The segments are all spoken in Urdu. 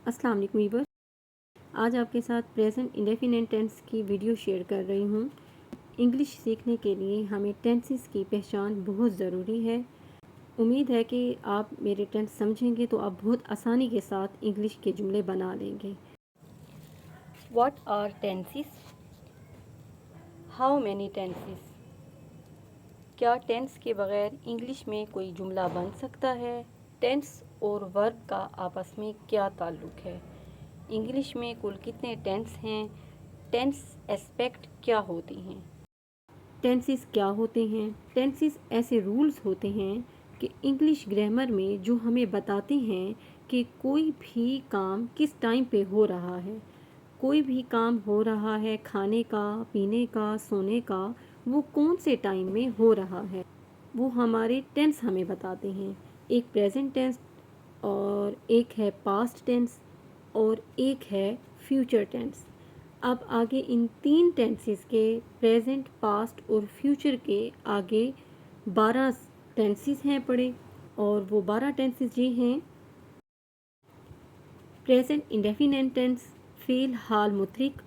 السلام علیکم ویور، آج آپ کے ساتھ پریزنٹ انڈیفینٹ ٹینس کی ویڈیو شیئر کر رہی ہوں۔ انگلش سیکھنے کے لیے ہمیں ٹینسز کی پہچان بہت ضروری ہے۔ امید ہے کہ آپ میرے ٹینس سمجھیں گے تو آپ بہت آسانی کے ساتھ انگلش کے جملے بنا لیں گے۔ What are tenses? How many tenses? کیا ٹینس کے بغیر انگلش میں کوئی جملہ بن سکتا ہے؟ ٹینس اور ورب کا آپس میں کیا تعلق ہے؟ انگلش میں کل کتنے ٹینس ہیں؟ ٹینس اسپیکٹ کیا ہوتی ہیں؟ ٹینسز کیا ہوتے ہیں؟ ٹینسز ایسے رولز ہوتے ہیں کہ انگلش گرامر میں جو ہمیں بتاتے ہیں کہ کوئی بھی کام کس ٹائم پہ ہو رہا ہے۔ کوئی بھی کام ہو رہا ہے، کھانے کا، پینے کا، سونے کا، وہ کون سے ٹائم میں ہو رہا ہے، وہ ہمارے ٹینس ہمیں بتاتے ہیں۔ ایک پریزنٹ ٹینس اور ایک ہے پاسٹ ٹینس اور ایک ہے فیوچر ٹینس۔ اب آگے ان تین ٹینسز کے پریزنٹ، پاسٹ اور فیوچر کے آگے 12 ٹینسز ہیں پڑے، اور وہ 12 ٹینسز یہ ہیں: پریزنٹ انڈیفینٹ ٹینس، فعل حال مطلق;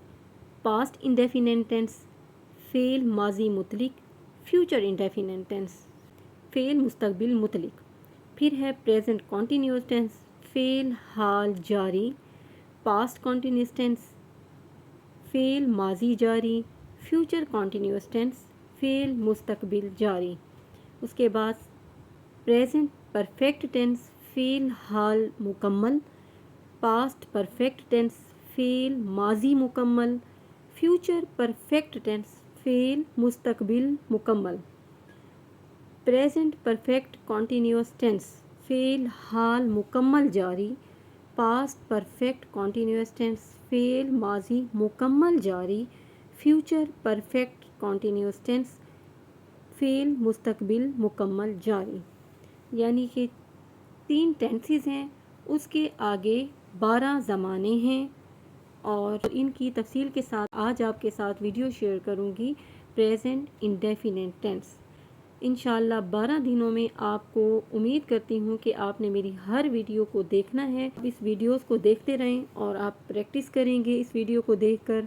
پاسٹ انڈیفینٹ ٹینس، فعل ماضی مطلق; فیوچر انڈیفینٹ ٹینس، فعل مستقبل مطلق۔ پھر ہے پریزنٹ کنٹینیوس ٹینس، فعل حال جاری; پاسٹ کنٹینیوس ٹینس، فعل ماضی جاری; فیوچر کنٹینیوس ٹینس، فعل مستقبل جاری۔ اس کے بعد پریزنٹ پرفیکٹ ٹینس، فعل حال مکمل; پاسٹ پرفیکٹ ٹینس، فعل ماضی مکمل; فیوچر پرفیکٹ ٹینس، فعل مستقبل مکمل۔ پریزنٹ پرفیکٹ کنٹینیوس ٹینس، فعل حال مکمل جاری; پاسٹ پرفیکٹ کنٹینیوس ٹینس، فعل ماضی مکمل جاری; فیوچر پرفیکٹ کنٹینیوس ٹینس، فعل مستقبل مکمل جاری۔ یعنی کہ 3 ٹینسز ہیں، اس کے آگے 12 زمانے ہیں، اور ان کی تفصیل کے ساتھ آج آپ کے ساتھ ویڈیو شیئر کروں گی پریزنٹ انڈیفینٹ ٹینس۔ انشاءاللہ 12 دنوں میں آپ کو امید کرتی ہوں کہ آپ نے میری ہر ویڈیو کو دیکھنا ہے۔ اس ویڈیوز کو دیکھتے رہیں اور آپ پریکٹس کریں گے اس ویڈیو کو دیکھ کر،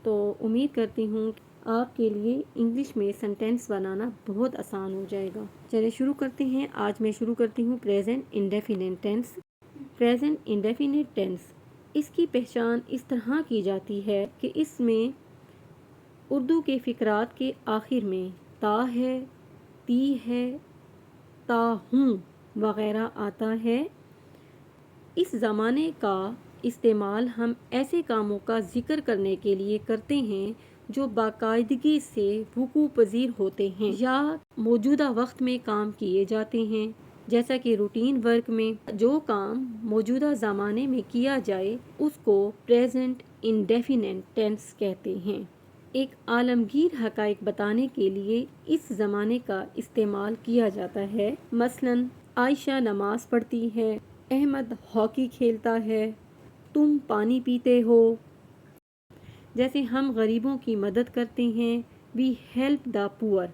تو امید کرتی ہوں کہ آپ کے لیے انگلش میں سینٹینس بنانا بہت آسان ہو جائے گا۔ چلیں شروع کرتے ہیں۔ آج میں شروع کرتی ہوں present indefinite tense. Present indefinite tense, اس کی پہچان اس طرح کی جاتی ہے کہ اس میں اردو کے فقرات کے آخر میں تا ہے، تی ہے، تا ہوں وغیرہ آتا ہے۔ اس زمانے کا استعمال ہم ایسے کاموں کا ذکر کرنے کے لیے کرتے ہیں جو باقاعدگی سے وقوع پذیر ہوتے ہیں یا موجودہ وقت میں کام کیے جاتے ہیں، جیسا کہ روٹین ورک میں جو کام موجودہ زمانے میں کیا جائے اس کو پریزنٹ انڈیفینٹ ٹینس کہتے ہیں۔ ایک عالمگیر حقائق بتانے کے لیے اس زمانے کا استعمال کیا جاتا ہے، مثلاً عائشہ نماز پڑھتی ہے، احمد ہاکی کھیلتا ہے، تم پانی پیتے ہو۔ جیسے ہم غریبوں کی مدد کرتے ہیں، وی ہیلپ دا پور۔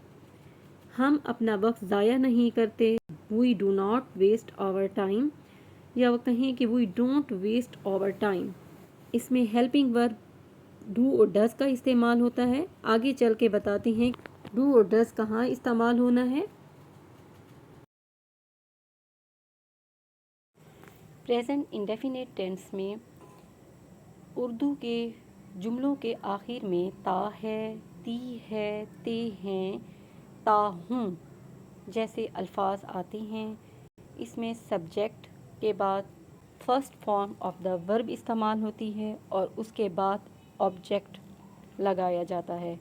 ہم اپنا وقت ضائع نہیں کرتے، we do not waste our time, یا وہ کہیں کہ we don't waste our time. اس میں ہیلپنگ ورب ڈو اور ڈز کا استعمال ہوتا ہے۔ آگے چل کے بتاتے ہیں ڈو اور ڈز کہاں استعمال ہونا ہے۔ پریزنٹ انڈیفینٹ ٹینس میں اردو کے جملوں کے آخر میں تا ہے، تی ہے، تے ہیں، تا ہوں جیسے الفاظ آتے ہیں۔ اس میں سبجیکٹ کے بعد فرسٹ فارم آف دا ورب استعمال ہوتی ہے اور اس کے بعد آبجیکٹ لگایا جاتا ہے۔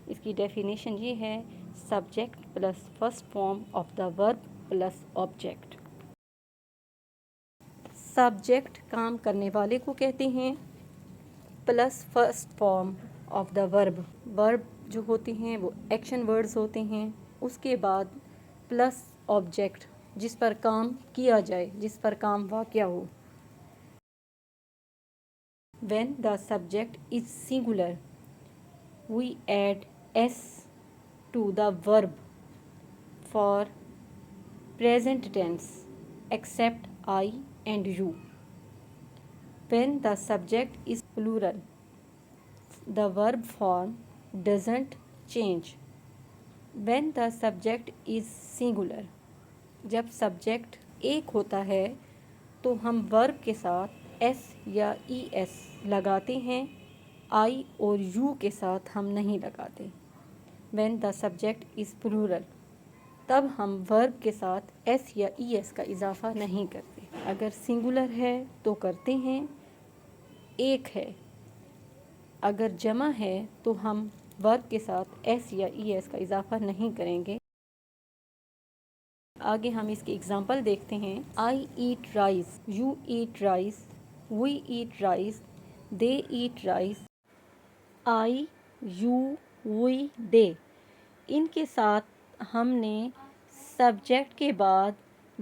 اس کی ڈیفینیشن یہ ہے: subject plus first form of the verb plus object. Subject کام کرنے والے کو کہتے ہیں، plus first form of the ورب، ورب جو ہوتے ہیں وہ ایکشن ورڈز ہوتے ہیں، اس کے بعد پلس آبجیکٹ جس پر کام کیا جائے، جس پر کام واقع ہو۔ When the subject is singular, we add s to the verb for present tense except I and you. When the subject is plural, the verb form doesn't change. When the subject is singular, جب سبجیکٹ ایک ہوتا ہے تو ہم ورب کے ساتھ ایس یا ای ایس لگاتے ہیں، آئی اور یو کے ساتھ ہم نہیں لگاتے۔ When the subject is plural، تب ہم ورب کے ساتھ ایس یا ای ایس کا اضافہ نہیں کرتے۔ اگر سنگولر ہے تو کرتے ہیں، ایک ہے۔ اگر جمع ہے تو ہم ورب کے ساتھ ایس یا ای ایس کا اضافہ نہیں کریں گے۔ آگے ہم اس کی اگزامپل دیکھتے ہیں۔ I eat rice, you eat rice, we eat rice, they eat rice. I, you, we, they, ان کے ساتھ ہم نے سبجیکٹ کے بعد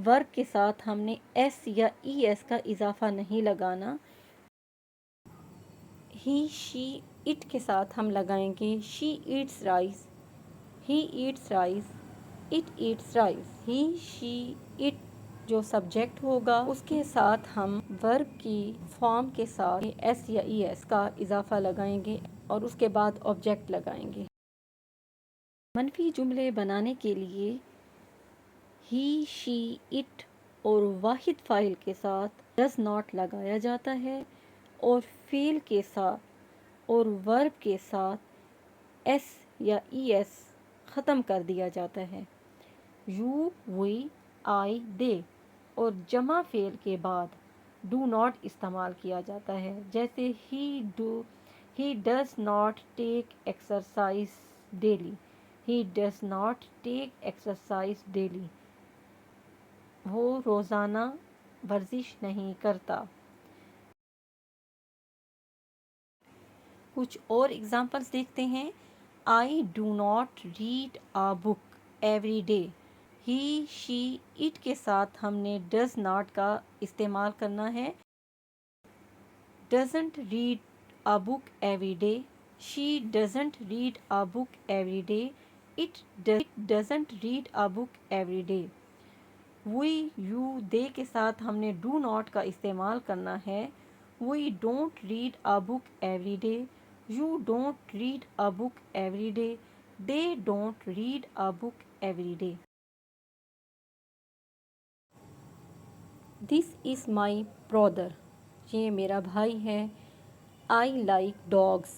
ورب کے ساتھ ہم نے ایس یا ای ایس کا اضافہ نہیں لگانا۔ ہی، شی، اٹ کے ساتھ ہم لگائیں گے she eats rice, he eats rice, it eats rice. He, she, it جو سبجیکٹ ہوگا اس کے ساتھ ہم ورب کی فارم کے ساتھ ایس یا ای ایس کا اضافہ لگائیں گے اور اس کے بعد آبجیکٹ لگائیں گے۔ منفی جملے بنانے کے لیے ہی، شی، اٹ اور واحد فاعل کے ساتھ ڈز ناٹ لگایا جاتا ہے اور فعل کے ساتھ اور ورب کے ساتھ ایس یا ای ایس ختم کر دیا جاتا ہے۔ یو، وی، آئی، دے اور جمع فعل کے بعد ڈو ناٹ استعمال کیا جاتا ہے، جیسے he does not take exercise daily, he does not take exercise daily, وہ روزانہ ورزش نہیں کرتا۔ کچھ اور ایگزامپلس دیکھتے ہیں۔ I do not read a book every day. He, she, it کے ساتھ ہم نے ڈز ناٹ کا استعمال کرنا ہے۔ Doesn't read a book every day, she doesn't read a book every day, it doesn't read a book every day. We, you, they کے ساتھ ہم نے ڈو ناٹ کا استعمال کرنا ہے۔ We don't read a book every day, you don't read a book every day, they don't read a book every day. This is my brother, یہ میرا بھائی ہے۔ آئی لائک ڈاگس،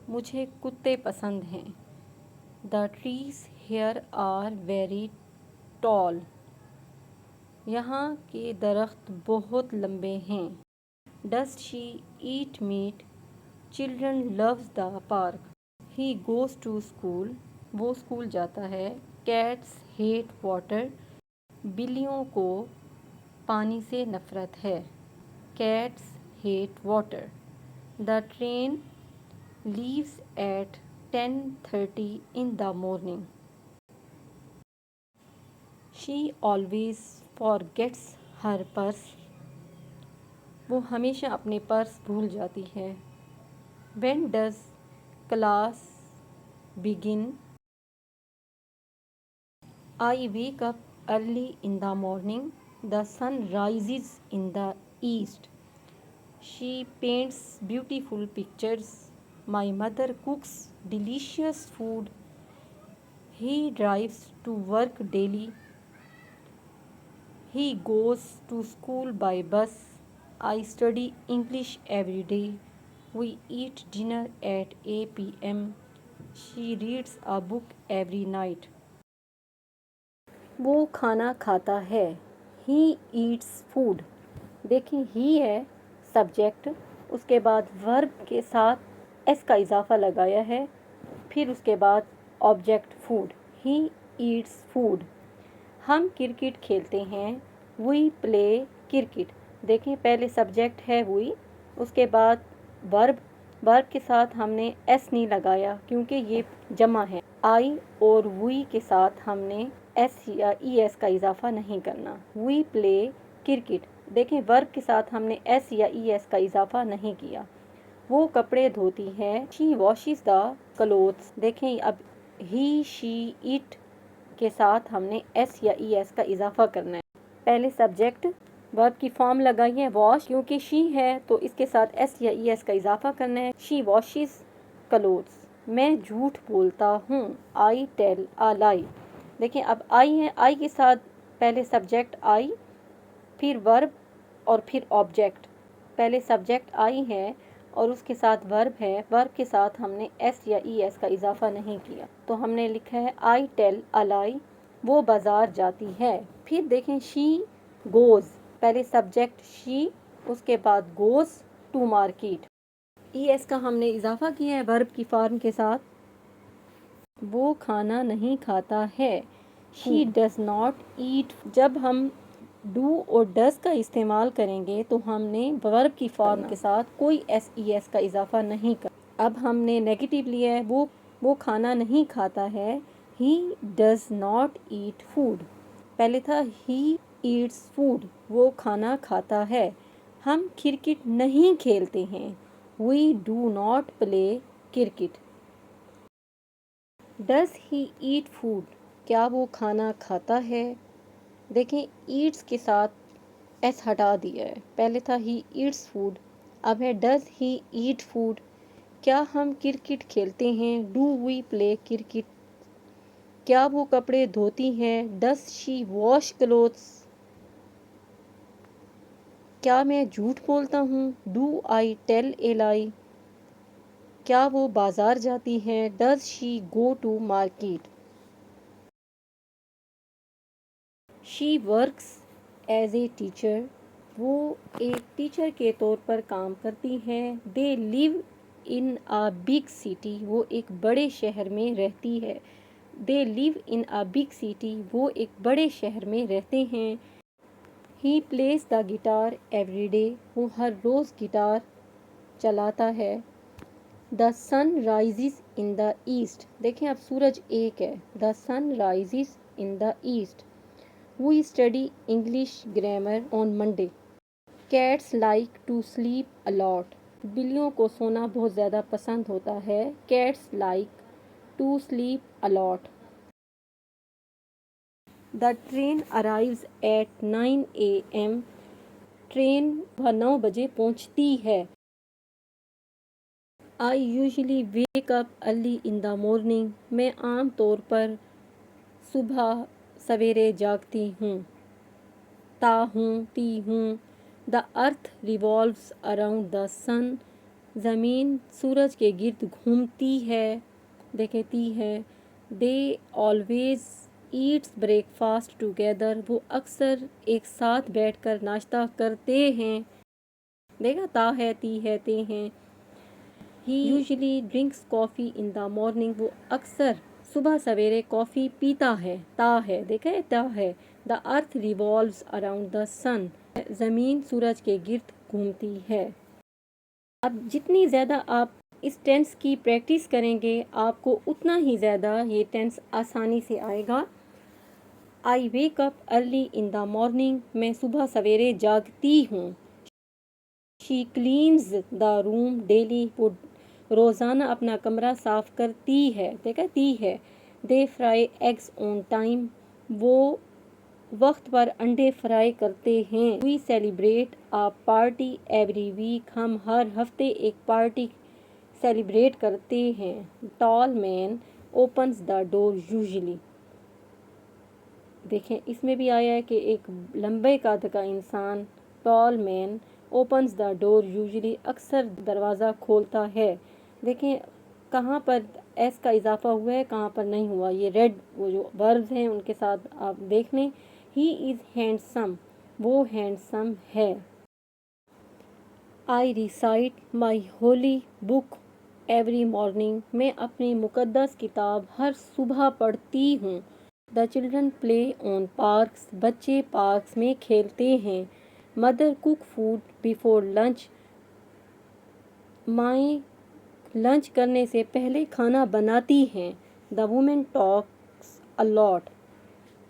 مجھے کتے پسند ہیں۔ The trees here are very tall, یہاں کے درخت بہت لمبے ہیں۔ Does she eat meat, children loves the park. He goes to school, وہ اسکول جاتا ہے۔ کیٹس ہیٹ واٹر، بلیوں کو پانی سے نفرت ہے۔ Cats hate water. The train leaves at 10:30 in the morning۔ She always forgets her purse, وہ ہمیشہ اپنے پرس بھول جاتی ہے۔ When does class begin? I wake up early in the morning, the sun rises in the east. She paints beautiful pictures, my mother cooks delicious food. He drives to work daily, he goes to school by bus. I study English every day, we at dinner at 8 p.m۔ She reads a book every night, وہ کھانا کھاتا ہے۔ ہی ایٹس فوڈ، دیکھیں ہی ہے سبجیکٹ، اس کے بعد ورب کے ساتھ ایس کا اضافہ لگایا ہے، پھر اس کے بعد آبجیکٹ فوڈ۔ ہی ایٹس فوڈ۔ ہم کرکٹ کھیلتے ہیں، وی پلے کرکٹ۔ دیکھیں پہلے سبجیکٹ ہے وی، اس کے بعد ورب کے ساتھ ہم نے ایس نہیں لگایا کیونکہ یہ جمع ہے۔ آئی اور وی کے ساتھ ہم نے ایس یا ای ایس کا اضافہ نہیں کرنا۔ وی پلے کرکٹ، دیکھیں ورب کے ساتھ ہم نے ایس یا ای ایس کا اضافہ نہیں کیا۔ وہ کپڑے دھوتی ہے، شی واشز دا کلوتھس۔ دیکھیں اب ہی، شی، اٹ کے ساتھ ہم نے ایس یا ای ایس کا اضافہ کرنا ہے۔ پہلے سبجیکٹ ورب کی فارم لگائی ہے واش، کیونکہ شی ہے تو اس کے ساتھ ایس یا ای ایس کا اضافہ کرنا ہے. شی واشز کلوتھس. میں جھوٹ بولتا ہوں. آئی ٹیل اے لائی. دیکھیں اب آئی ہے، آئی کے ساتھ پہلے سبجیکٹ آئی، پھر ورب اور پھر آبجیکٹ. پہلے سبجیکٹ آئی ہے اور اس کے ساتھ ورب ہے، ورب کے ساتھ ہم نے ایس یا ای ایس کا اضافہ نہیں کیا، تو ہم نے لکھا ہے آئی ٹیل اے لائی. وہ بازار جاتی ہے. پھر دیکھیں شی گوز، پہلے سبجیکٹ شی، اس کے بعد goes to market. E S کا ہم نے اضافہ کیا ہے ورب کی فارم کے ساتھ. وہ کھانا نہیں کھاتا ہے. She does not eat. جب ہم ڈو اور ڈز کا استعمال کریں گے تو ہم نے ورب کی فارم کے ساتھ کوئی ایس ای ایس کا اضافہ نہیں کر. اب ہم نے نیگیٹو لیا ہے، وہ کھانا نہیں کھاتا ہے. He does not eat food. پہلے تھا ہی ایٹس فوڈ، وہ کھانا کھاتا ہے. ہم کرکٹ نہیں کھیلتے ہیں. We do not play cricket. Does he eat food. کیا وہ کھانا کھاتا ہے؟ دیکھیں ایٹس کے ساتھ ایس ہٹا دیا ہے. پہلے تھا ہی ایٹس فوڈ، اب ہے ڈز ہی ایٹ فوڈ. کیا ہم کرکٹ کھیلتے ہیں؟ Do we play cricket. کیا وہ کپڑے دھوتی ہیں؟ Does she wash clothes. کیا میں جھوٹ بولتا ہوں؟ ڈو آئی ٹیل اے لائی. کیا وہ بازار جاتی ہیں؟ Does she go to market. She works as a teacher. وہ ایک ٹیچر کے طور پر کام کرتی ہے. They live in a big city. وہ ایک بڑے شہر میں رہتی ہے. They live in a big city. وہ ایک بڑے شہر میں رہتے ہیں. He plays the guitar every day. وہ ہر روز گٹار چلاتا ہے. The sun rises in the east. دیکھیں اب سورج ایک ہے. The sun rises in the east. We study English grammar on Monday. Cats like to sleep a lot. بلیوں کو سونا بہت زیادہ پسند ہوتا ہے. Cats like to sleep a lot. The train arrives at 9 AM. Train 9 بجے پہنچتی ہے. I usually wake up early in the morning. میں عام طور پر صبح سویرے جاگتی ہوں. تی ہوں. The earth revolves around the sun. زمین سورج کے گرد گھومتی ہے. دیکھتی ہے. They always eats breakfast together. وہ اکثر ایک ساتھ بیٹھ کر ناشتہ کرتے ہیں. دیکھا تا ہے، تی ہے، تے ہیں. He usually drinks coffee in the morning. وہ اکثر صبح سویرے کافی پیتا ہے. تا ہے، دیکھا ہے، تا ہے. دا earth revolves around the sun. زمین سورج کے گرد گھومتی ہے. اب جتنی زیادہ آپ اس ٹینس کی پریکٹس کریں گے آپ کو اتنا ہی زیادہ یہ ٹینس آسانی سے آئے گا. I wake up early in the morning. میں صبح سویرے جاگتی ہوں. She cleans the room daily. وہ روزانہ اپنا کمرہ صاف کرتی ہے. دیکھتی ہے. They fry eggs on time. وہ وقت پر انڈے فرائی کرتے ہیں. We celebrate a party every week. ہم ہر ہفتے ایک پارٹی سیلیبریٹ کرتے ہیں. Tall man opens the door usually. دیکھیں اس میں بھی آیا ہے کہ ایک لمبے قد کا انسان ٹال man opens the door usually اکثر دروازہ کھولتا ہے. دیکھیں کہاں پر ایس کا اضافہ ہوا ہے، کہاں پر نہیں ہوا. یہ ریڈ وہ جو وربز ہیں ان کے ساتھ آپ دیکھ لیں. ہی از ہینڈسم. وہ ہینڈسم ہے. I recite my Holi book every morning. میں اپنی مقدس کتاب ہر صبح پڑھتی ہوں. The children play on parks. بچے پارکس میں کھیلتے ہیں. مدر کوک فوڈ بیفور لنچ. مائیں لنچ کرنے سے پہلے کھانا بناتی ہیں. دا وومن ٹاکس اے لاٹ.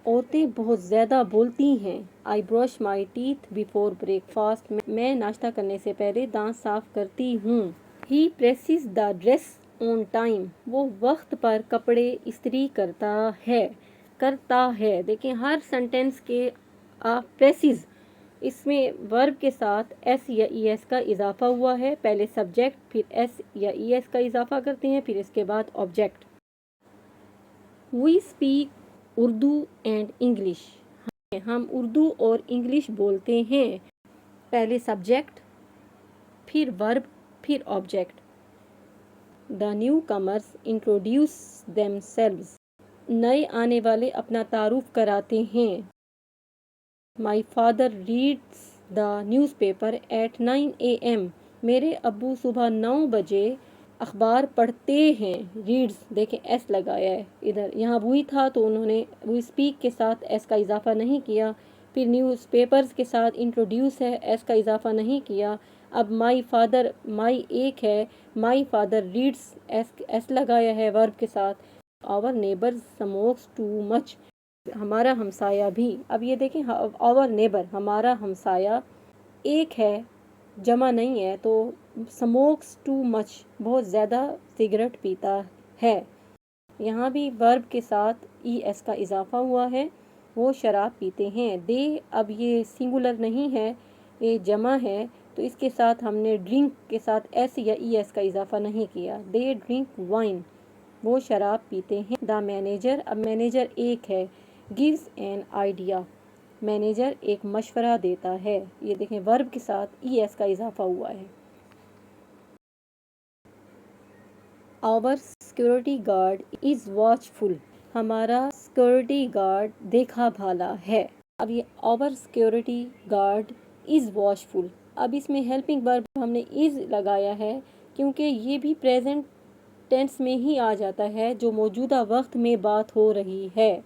عورتیں بہت زیادہ بولتی ہیں. آئی برش مائی ٹیتھ بیفور بریک فاسٹ. میں ناشتہ کرنے سے پہلے دانت صاف کرتی ہوں. ہی پریسز دا ڈریس آن ٹائم. وہ وقت پر کپڑے استری کرتا ہے. دیکھیں ہر سینٹینس کے آپ پریسز اس میں ورب کے ساتھ ایس یا ای ایس کا اضافہ ہوا ہے. پہلے سبجیکٹ پھر ایس یا ای ایس کا اضافہ کرتے ہیں پھر اس کے بعد object. We speak Urdu and English. ہم اردو اور انگلش بولتے ہیں. پہلے سبجیکٹ پھر ورب پھر object. The newcomers introduce themselves. نئے آنے والے اپنا تعارف کراتے ہیں. My father reads the newspaper at 9 AM. میرے ابو صبح 9 بجے اخبار پڑھتے ہیں. ریڈز دیکھیں ایس لگایا ہے ادھر، یہاں وہی تھا تو انہوں نے وی اسپیک کے ساتھ ایس کا اضافہ نہیں کیا. پھر نیوز پیپرز کے ساتھ انٹروڈیوس ہے، ایس کا اضافہ نہیں کیا. اب مائی فادر، مائی ایک ہے، مائی فادر ریڈس ایس لگایا ہے ورب کے ساتھ. آور نیبر سموکس ٹو مچ. ہمارا ہمسایہ بھی. اب یہ دیکھیں آور نیبر ہمارا ہمسایہ ایک ہے جمع نہیں ہے تو سموکس ٹو مچ بہت زیادہ سگریٹ پیتا ہے. یہاں بھی ورب کے ساتھ ای ایس کا اضافہ ہوا ہے، وہ شراب پیتے ہیں. دے اب یہ سنگولر نہیں ہے، یہ جمع ہے تو اس کے ساتھ ہم نے ڈرنک کے ساتھ ایس یا ای ایس کا اضافہ نہیں کیا. دے ڈرنک وائن، وہ شراب پیتے ہیں. دا مینیجر، اب مینیجر ایک ہے. گیوز این آئیڈیا، مینیجر ایک مشورہ دیتا ہے. یہ دیکھیں ورب کے ساتھ ای ایس کا اضافہ ہوا ہے. آور سیکورٹی گارڈ از واچ فل. ہمارا سیکورٹی گارڈ دیکھا بھالا ہے. اب یہ آور سیکورٹی گارڈ از واچ فل. اب اس میں ہیلپنگ ورب ہم نے از لگایا ہے کیونکہ یہ بھی پریزنٹ ٹینس میں ہی آ جاتا ہے جو موجودہ وقت میں بات ہو رہی ہے.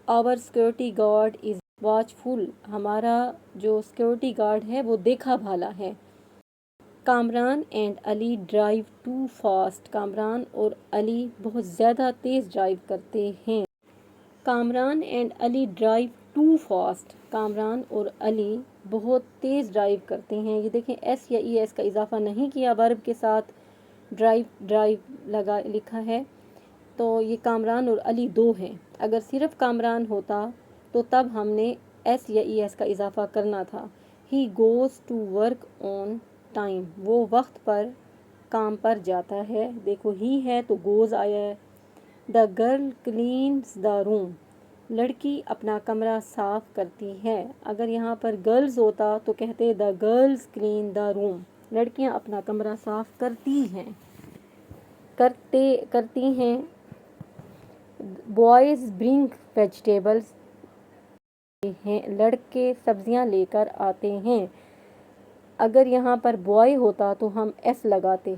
آور سیکورٹی گارڈ از واچ فل. ہمارا جو سیکورٹی گارڈ ہے وہ دیکھا بھالا ہے. Kamran and Ali drive too fast. Kamran اور علی بہت زیادہ تیز ڈرائیو کرتے ہیں. Kamran and Ali drive too fast. Kamran اور علی بہت تیز ڈرائیو کرتے ہیں. یہ دیکھیں ایس یا ای ایس کا اضافہ نہیں کیا ورب کے ساتھ، ڈرائیو لکھا ہے تو یہ کامران اور علی دو ہیں. اگر صرف کامران ہوتا تو تب ہم نے ایس یا ای ایس کا اضافہ کرنا تھا. He goes to work on time. وہ وقت پر کام پر جاتا ہے. دیکھو ہی ہے تو گوز آیا ہے. دا گرل کلینز دا روم. لڑکی اپنا کمرہ صاف کرتی ہے. اگر یہاں پر گرلز ہوتا تو کہتے دا گرلز کلین دا روم. لڑکیاں اپنا کمرہ صاف کرتی ہیں. بوائز برنگ ویجیٹیبلز. لڑکے سبزیاں لے کر آتے ہیں. اگر یہاں پر بوائے ہوتا تو ہم ایس لگاتے.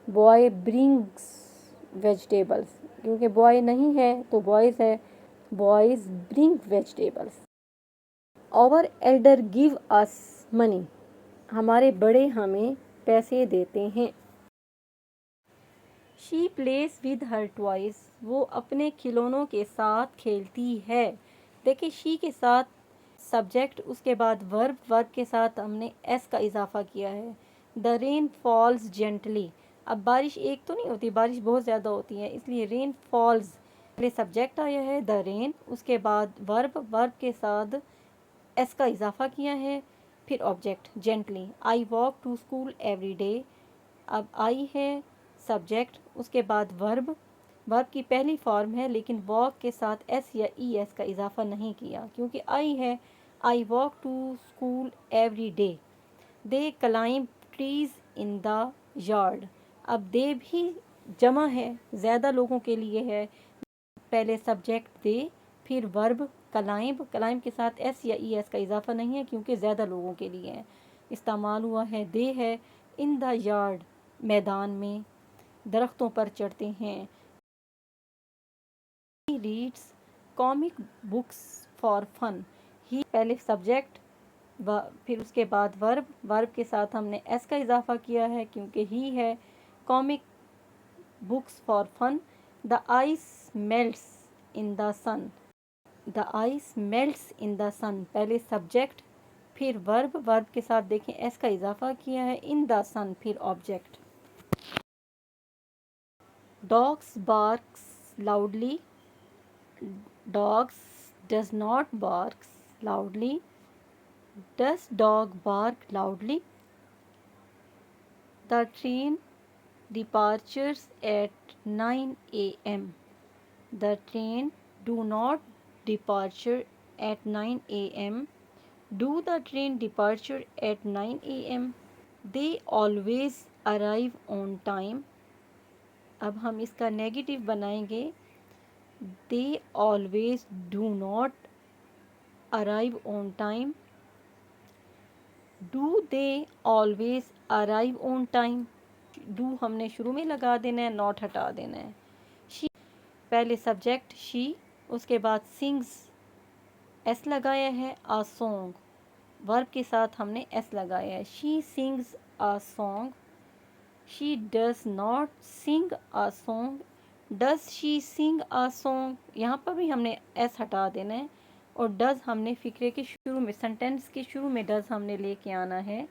Boy brings vegetables. کیونکہ بوائے نہیں ہے تو بوائز ہے. بوائز برنگ ویجیٹیبلز. آور ایلڈر گیو اس منی. ہمارے بڑے ہمیں پیسے دیتے ہیں. شی پلیز ود ہر ٹوائز. وہ اپنے کھلونوں کے ساتھ کھیلتی ہے. دیکھیں شی کے ساتھ سبجیکٹ، اس کے بعد ورب کے ساتھ ہم نے ایس کا اضافہ کیا ہے. دا رین فالز جینٹلی. اب بارش ایک تو نہیں ہوتی، بارش بہت زیادہ ہوتی ہے اس لیے رین فالز. پہلے سبجیکٹ آیا ہے دا رین، اس کے بعد ورب کے ساتھ ایس کا اضافہ کیا ہے پھر object gently. I walk to school every day. اب آئی ہے سبجیکٹ، اس کے بعد ورب کی پہلی فارم ہے لیکن واک کے ساتھ ایس یا ای ایس کا اضافہ نہیں کیا کیونکہ آئی ہے. I walk to school every day. They climb trees in the yard. اب دے بھی جمع ہے، زیادہ لوگوں کے لیے ہے. پہلے سبجیکٹ دے پھر ورب کلائمب کے ساتھ ایس یا ای ایس کا اضافہ نہیں ہے کیونکہ زیادہ لوگوں کے لیے ہے. استعمال ہوا ہے دے ہے. ان دا یارڈ، میدان میں. درختوں پر چڑھتے ہیں. He reads comic books for fun. He پہلے سبجیکٹ پھر اس کے بعد ورب کے ساتھ ہم نے ایس کا اضافہ کیا ہے کیونکہ ہی ہے. Comic books for fun. The ice melts in the sun. The ice melts in the sun. پہلے سبجیکٹ پھر ورب کے ساتھ دیکھیں ایس کا اضافہ کیا ہے. ان دا سن پھر object. Dogs Barkas loudly. Dogs does not Barkas loudly. Does dog bark loudly? The train departures at 9 a.m. The train do not departure at 9 a.m. Do the train departure at 9 a.m.? They always arrive on time. اب ہم اس کا نیگیٹو بنائیں گے. They always do not arrive on time. Do they always arrive on time? Do ہم نے شروع میں لگا دینا ہے, not ہٹا دینا ہے. She پہلے سبجیکٹ she, اس کے بعد sings ایس لگایا ہے, a song ورب کے ساتھ ہم نے ایس لگایا ہے. She sings a song. She does not sing a song. Does she sing a song? یہاں پر بھی ہم نے ایس ہٹا دینا ہے, اور ڈز ہم نے فقرے کے شروع میں, سینٹینس کے شروع میں ڈز ہم نے لے کے آنا ہے.